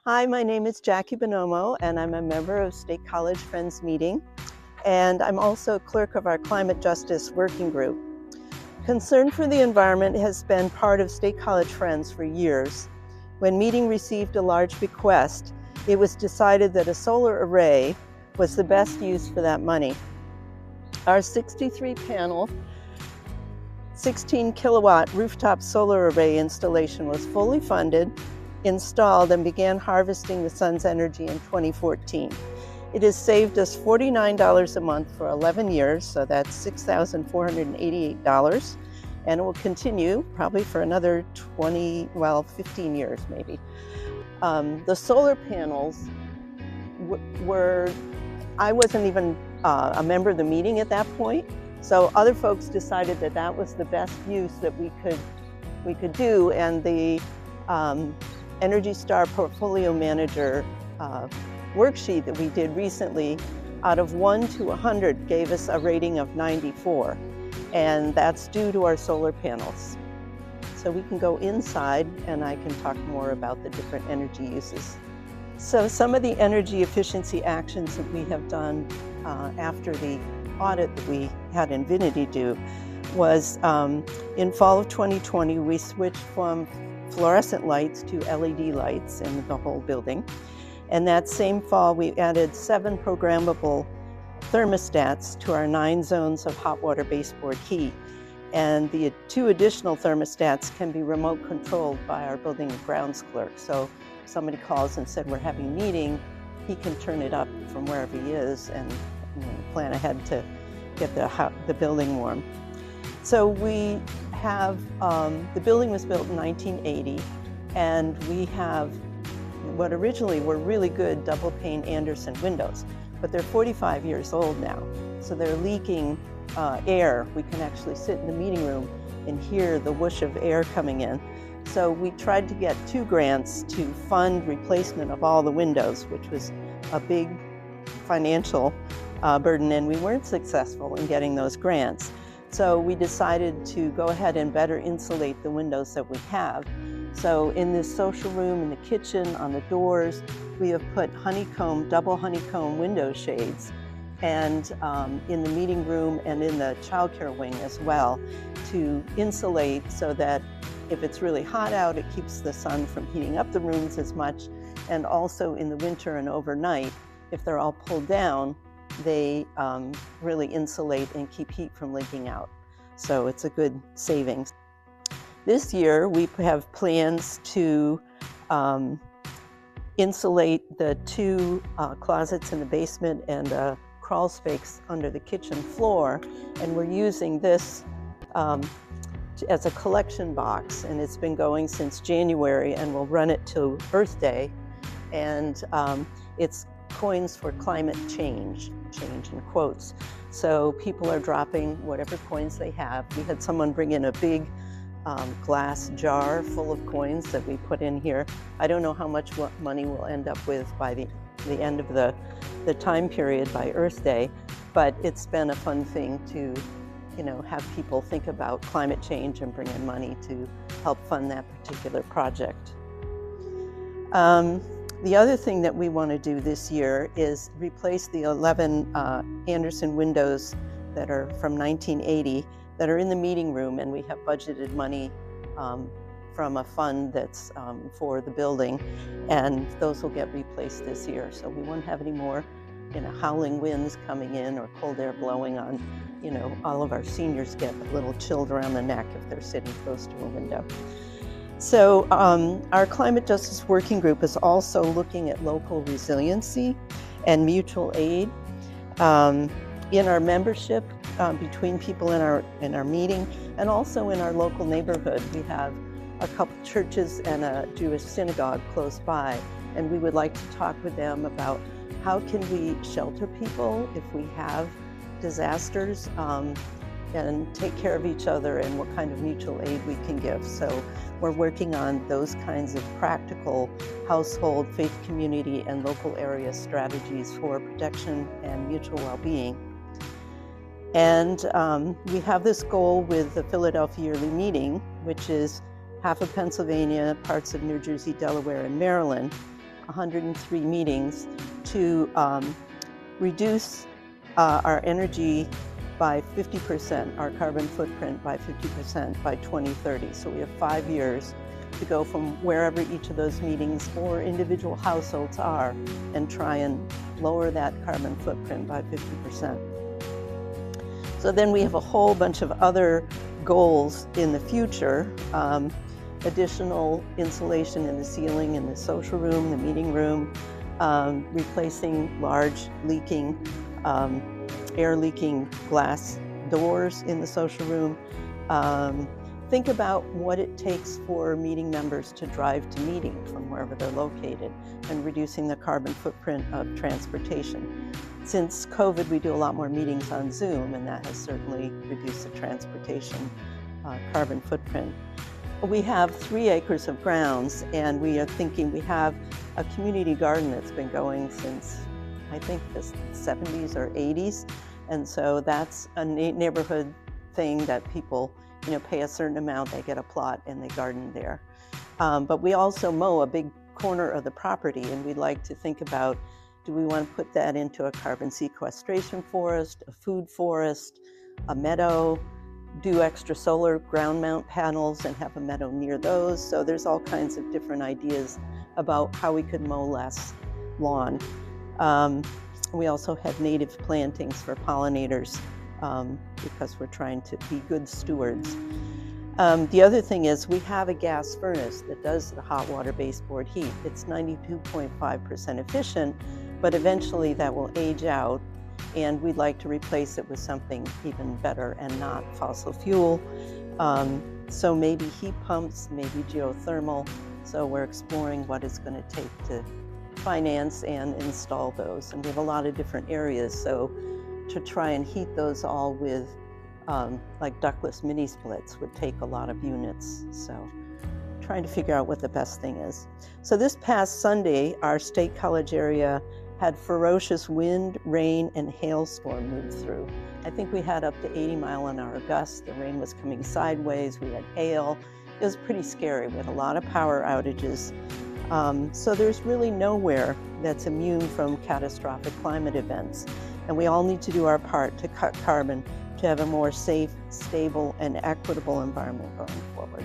Hi, my name is Jackie Bonomo, and I'm a member of State College Friends Meeting, and I'm also clerk of our Climate Justice Working Group. Concern for the environment has been part of State College Friends for years. When Meeting received a large bequest, it was decided that a solar array was the best use for that money. Our 63-panel, 16 kilowatt rooftop solar array installation was fully funded, installed, and began harvesting the sun's energy in 2014. It has saved us $49 a month for 11 years, so that's $6,488, and it will continue probably for another 15 years maybe. The solar panels I wasn't even a member of the meeting at that point, so other folks decided that that was the best use that we could do, and the Energy Star Portfolio Manager worksheet that we did recently, out of 1 to 100, gave us a rating of 94, and that's due to our solar panels. So we can go inside and I can talk more about the different energy uses. So some of the energy efficiency actions that we have done after the audit that we had Invinity do was in fall of 2020, we switched from fluorescent lights to LED lights in the whole building. And that same fall, we added 7 programmable thermostats to our 9 zones of hot water baseboard heat. And the 2 additional thermostats can be remote controlled by our building and grounds clerk. So if somebody calls and said we're having a meeting, he can turn it up from wherever he is and plan ahead to get the building warm. So we have, the building was built in 1980, and we have what originally were really good double pane Andersen windows, but they're 45 years old now. So they're leaking air. We can actually sit in the meeting room and hear the whoosh of air coming in. So we tried to get 2 grants to fund replacement of all the windows, which was a big financial burden, and we weren't successful in getting those grants. So we decided to go ahead and better insulate the windows that we have. So in this social room, in the kitchen, on the doors, we have put double honeycomb window shades, and in the meeting room and in the childcare wing as well, to insulate so that if it's really hot out, it keeps the sun from heating up the rooms as much. And also in the winter and overnight, if they're all pulled down, they really insulate and keep heat from leaking out. So it's a good savings. This year we have plans to insulate the 2 closets in the basement and a crawl space under the kitchen floor, and we're using this as a collection box, and it's been going since January, and we'll run it till Earth Day, and it's coins for climate change in quotes. So people are dropping whatever coins they have. We had someone bring in a big glass jar full of coins that we put in here. I don't know how much money we'll end up with by the end of the time period by Earth Day, but it's been a fun thing to have people think about climate change and bring in money to help fund that particular project. The other thing that we want to do this year is replace the 11 Andersen windows that are from 1980 that are in the meeting room, and we have budgeted money from a fund that's for the building, and those will get replaced this year. So we won't have any more howling winds coming in or cold air blowing on. All of our seniors get a little chilled around the neck if they're sitting close to a window. So our Climate Justice Working Group is also looking at local resiliency and mutual aid. In our membership, between people in our meeting, and also in our local neighborhood, we have a couple churches and a Jewish synagogue close by, and we would like to talk with them about how can we shelter people if we have disasters, and take care of each other, and what kind of mutual aid we can give. So we're working on those kinds of practical household, faith community, and local area strategies for protection and mutual well-being. And we have this goal with the Philadelphia Yearly Meeting, which is half of Pennsylvania, parts of New Jersey, Delaware, and Maryland, 103 meetings to reduce our energy by 50%, our carbon footprint by 50% by 2030. So we have 5 years to go from wherever each of those meetings or individual households are and try and lower that carbon footprint by 50%. So then we have a whole bunch of other goals in the future. Additional insulation in the ceiling in the social room, the meeting room, replacing large leaking, air leaking glass doors in the social room. Think about what it takes for meeting members to drive to meeting from wherever they're located and reducing the carbon footprint of transportation. Since COVID, we do a lot more meetings on Zoom, and that has certainly reduced the transportation carbon footprint. We have 3 acres of grounds, and we are thinking we have a community garden that's been going since, I think, the 70s or 80s. And so that's a neighborhood thing that people, pay a certain amount, they get a plot and they garden there. But we also mow a big corner of the property, and we'd like to think about, do we want to put that into a carbon sequestration forest, a food forest, a meadow, do extra solar ground mount panels and have a meadow near those. So there's all kinds of different ideas about how we could mow less lawn. We also have native plantings for pollinators because we're trying to be good stewards. The other thing is we have a gas furnace that does the hot water baseboard heat. It's 92.5% efficient, but eventually that will age out, and we'd like to replace it with something even better and not fossil fuel. So maybe heat pumps, maybe geothermal. So we're exploring what it's going to take to finance and install those. And we have a lot of different areas. So to try and heat those all with like ductless mini splits would take a lot of units. So trying to figure out what the best thing is. So this past Sunday, our State College area had ferocious wind, rain, and hailstorm move through. I think we had up to 80-mile-an-hour gusts. The rain was coming sideways. We had hail. It was pretty scary. We had a lot of power outages. So there's really nowhere that's immune from catastrophic climate events. And we all need to do our part to cut carbon to have a more safe, stable, and equitable environment going forward.